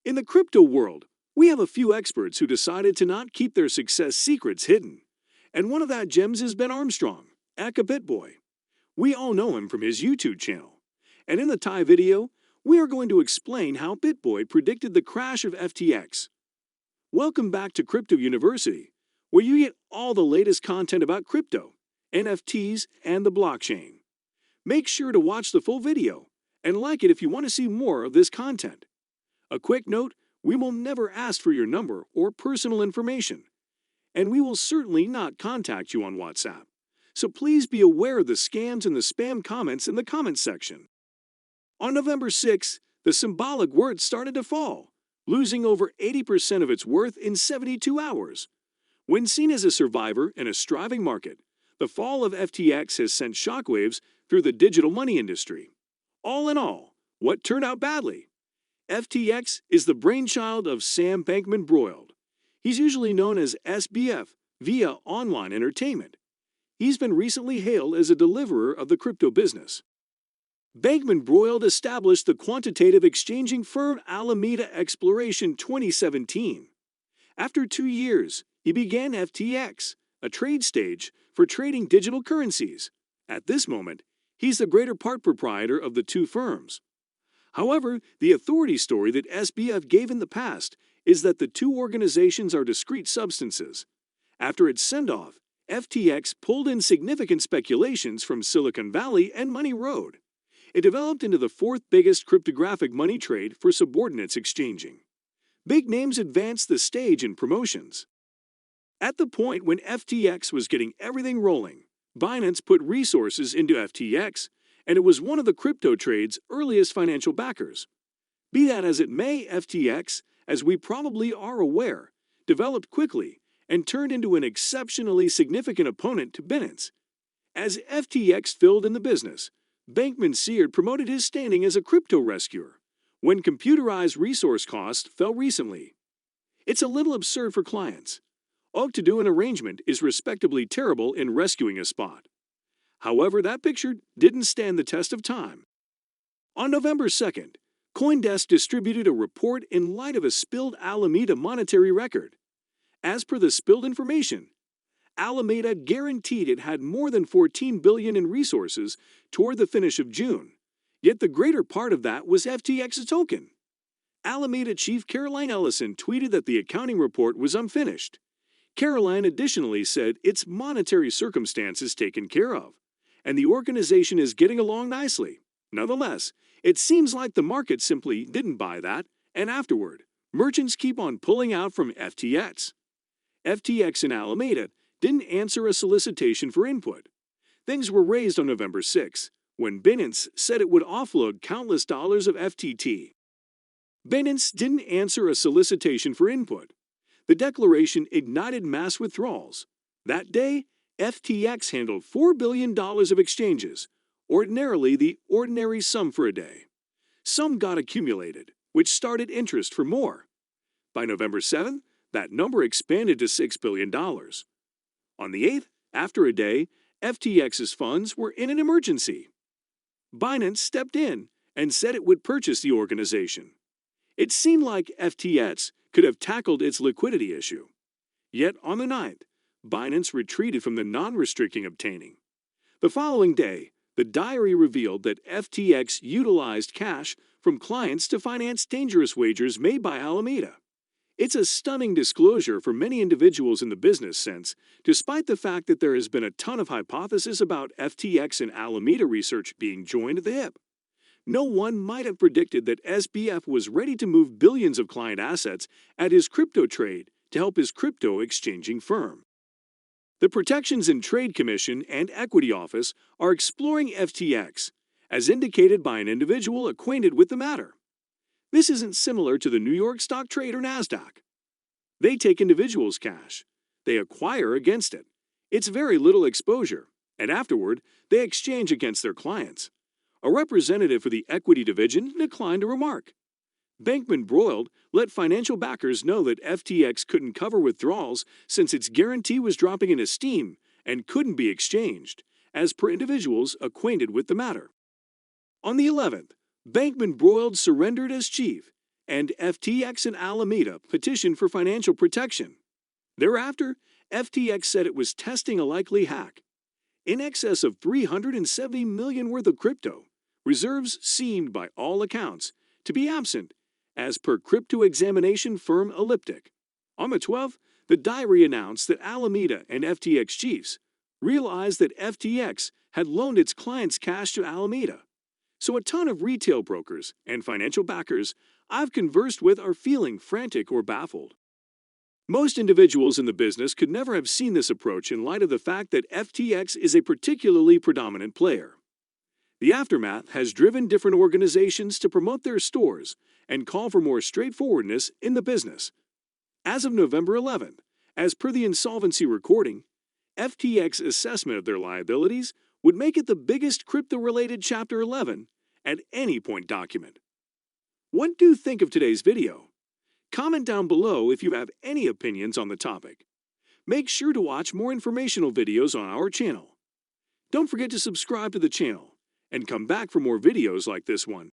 In the crypto world, we have a few experts who decided to not keep their success secrets hidden. And one of that gems is Ben Armstrong, aka BitBoy. We all know him from his YouTube channel. And in the Thai video, we are going to explain how BitBoy predicted the crash of FTX. Welcome back to Crypto University, where you get all the latest content about crypto, NFTs, and the blockchain. Make sure to watch the full video and like it if you want to see more of this content. A quick note, we will never ask for your number or personal information, and we will certainly not contact you on WhatsApp. So please be aware of the scams and the spam comments in the comments section. On November 6, the symbolic word started to fall, losing over 80% of its worth in 72 hours. When seen as a survivor in a striving market, the fall of FTX has sent shockwaves through the digital money industry. All in all, what turned out badly? FTX is the brainchild of Sam Bankman-Fried. He's usually known as SBF via online entertainment. He's been recently hailed as a deliverer of the crypto business. Bankman-Fried established the quantitative exchanging firm Alameda Exploration 2017. After 2 years, he began FTX, a trade stage for trading digital currencies. At this moment, he's the greater part proprietor of the two firms. However, the authority story that SBF gave in the past is that the two organizations are discrete substances. After its send-off, FTX pulled in significant speculations from Silicon Valley and Money Road. It developed into the fourth biggest cryptographic money trade for subordinates exchanging. Big names advanced the stage in promotions. At the point when FTX was getting everything rolling, Binance put resources into FTX, and it was one of the crypto trade's earliest financial backers. Be that as it may, FTX, as we probably are aware, developed quickly and turned into an exceptionally significant opponent to Binance. As FTX filled in the business, Bankman-Fried promoted his standing as a crypto rescuer when computerized resource costs fell recently. It's a little absurd for clients. All to do an arrangement is respectably terrible in rescuing a spot. However, that picture didn't stand the test of time. On November 2nd, CoinDesk distributed a report in light of a spilled Alameda monetary record. As per the spilled information, Alameda guaranteed it had more than $14 billion in resources toward the finish of June, yet the greater part of that was FTX's token. Alameda chief Caroline Ellison tweeted that the accounting report was unfinished. Caroline additionally said its monetary circumstances taken care of, and the organization is getting along nicely. Nonetheless, it seems like the market simply didn't buy that, and afterward, merchants keep on pulling out from FTX. FTX and Alameda didn't answer a solicitation for input. Things were raised on November 6, when Binance said it would offload countless dollars of FTT. Binance didn't answer a solicitation for input. The declaration ignited mass withdrawals. That day, FTX handled $4 billion of exchanges, ordinarily the ordinary sum for a day. Some got accumulated, which started interest for more. By November 7th, that number expanded to $6 billion. On the 8th, after a day, FTX's funds were in an emergency. Binance stepped in and said it would purchase the organization. It seemed like FTX could have tackled its liquidity issue. Yet on the 9th, Binance retreated from the non-restricting obtaining. The following day, the diary revealed that FTX utilized cash from clients to finance dangerous wagers made by Alameda. It's a stunning disclosure for many individuals in the business sense, despite the fact that there has been a ton of hypothesis about FTX and Alameda research being joined at the hip. No one might have predicted that SBF was ready to move billions of client assets at his crypto trade to help his crypto exchanging firm. The Protections and Trade Commission and Equity Office are exploring FTX, as indicated by an individual acquainted with the matter. This isn't similar to the New York Stock Trade or NASDAQ. They take individuals' cash. They acquire against it. It's very little exposure, and afterward, they exchange against their clients. A representative for the equity division declined to remark. Bankman-Fried let financial backers know that FTX couldn't cover withdrawals since its guarantee was dropping into steam and couldn't be exchanged, as per individuals acquainted with the matter. On the 11th, Bankman-Fried surrendered as chief, and FTX and Alameda petitioned for financial protection. Thereafter, FTX said it was testing a likely hack. In excess of $370 million worth of crypto, reserves seemed by all accounts to be absent, as per crypto examination firm Elliptic. On the 12th, the diary announced that Alameda and FTX chiefs realized that FTX had loaned its clients cash to Alameda. So a ton of retail brokers and financial backers I've conversed with are feeling frantic or baffled. Most individuals in the business could never have seen this approach in light of the fact that FTX is a particularly predominant player. The aftermath has driven different organizations to promote their stores and call for more straightforwardness in the business. As of November 11th, as per the insolvency recording, FTX assessment of their liabilities would make it the biggest crypto-related Chapter 11 at any point document. What do you think of today's video? Comment down below if you have any opinions on the topic. Make sure to watch more informational videos on our channel. Don't forget to subscribe to the channel and come back for more videos like this one.